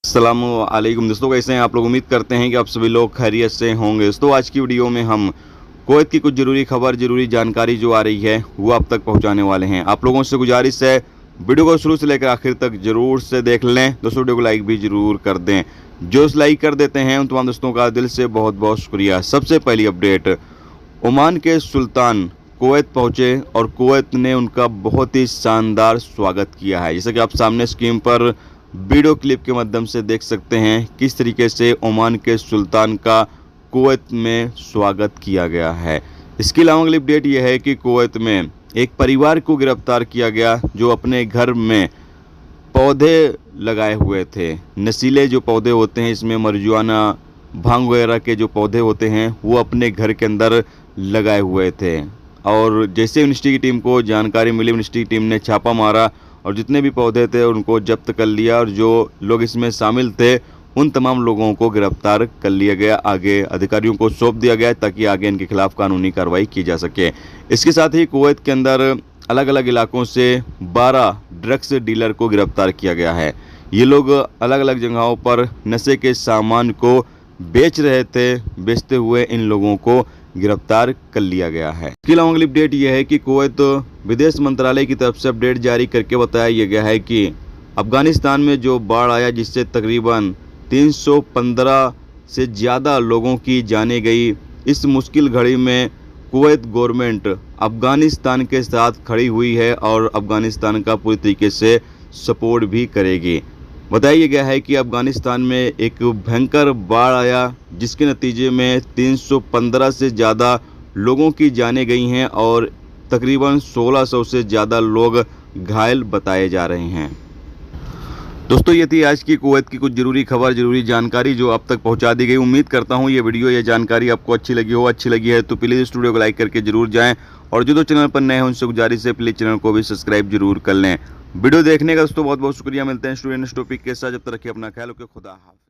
अस्सलामुअलैकुम दोस्तों, कैसे हैं आप लोग। उम्मीद करते हैं कि आप सभी लोग खैरियत से होंगे। दोस्तों आज की वीडियो में हम कुवैत की कुछ ज़रूरी खबर, ज़रूरी जानकारी जो आ रही है वो आप तक पहुंचाने वाले हैं। आप लोगों से गुजारिश है वीडियो को शुरू से लेकर आखिर तक जरूर से देख लें। दोस्तों वीडियो को लाइक भी जरूर कर दें। जो इस लाइक कर देते हैं उन तमाम दोस्तों का दिल से बहुत बहुत शुक्रिया। सबसे पहली अपडेट, ओमान के सुल्तान कुवैत पहुंचे और कुवैत ने उनका बहुत ही शानदार स्वागत किया है। जैसा कि आप सामने स्क्रीन पर वीडियो क्लिप के माध्यम से देख सकते हैं किस तरीके से ओमान के सुल्तान का कुवैत में स्वागत किया गया है। इसके अलावा अगली अपडेट यह है कि कुवैत में एक परिवार को गिरफ्तार किया गया जो अपने घर में पौधे लगाए हुए थे। नशीले जो पौधे होते हैं, इसमें मरजुआना, भांग वगैरह के जो पौधे होते हैं वो अपने घर के अंदर लगाए हुए थे। और जैसे मिनिस्ट्री की टीम को जानकारी मिली, मिनिस्ट्री की टीम ने छापा मारा और जितने भी पौधे थे उनको जब्त कर लिया और जो लोग इसमें शामिल थे उन तमाम लोगों को गिरफ्तार कर लिया गया। आगे अधिकारियों को सौंप दिया गया ताकि आगे इनके खिलाफ कानूनी कार्रवाई की जा सके। इसके साथ ही कुवैत के अंदर अलग अलग इलाकों से 12 ड्रग्स डीलर को गिरफ्तार किया गया है। ये लोग अलग अलग जगहों पर नशे के सामान को बेच रहे थे। बेचते हुए इन लोगों को गिरफ्तार कर लिया गया है। इसके अलावा अगली अपडेट यह है कि कुवैत विदेश मंत्रालय की तरफ से अपडेट जारी करके बताया गया है कि अफगानिस्तान में जो बाढ़ आया जिससे तकरीबन 315 से ज़्यादा लोगों की जानें गई, इस मुश्किल घड़ी में कुवैत गवर्नमेंट अफगानिस्तान के साथ खड़ी हुई है और अफगानिस्तान का पूरी तरीके से सपोर्ट भी करेगी। बताया गया है कि अफगानिस्तान में एक भयंकर बाढ़ आया जिसके नतीजे में 315 से ज़्यादा लोगों की जानें गई हैं और तकरीबन 1600 से ज़्यादा लोग घायल बताए जा रहे हैं। दोस्तों ये थी आज की कुवैत की कुछ ज़रूरी खबर, ज़रूरी जानकारी जो आप तक पहुंचा दी गई। उम्मीद करता हूं ये वीडियो, ये जानकारी आपको अच्छी लगी हो। अच्छी लगी है तो प्लीज़ इस वीडियो को लाइक करके जरूर जाएं और जो चैनल पर नए हैं उनसे गुजारिश है प्लीज़ चैनल को भी सब्सक्राइब जरूर कर लें। वीडियो देखने का दोस्तों बहुत बहुत शुक्रिया। मिलते हैं स्टूडेंट टॉपिक के साथ। जब तक रखिए अपना ख्याल, ओके, खुदा हाफ़िज़।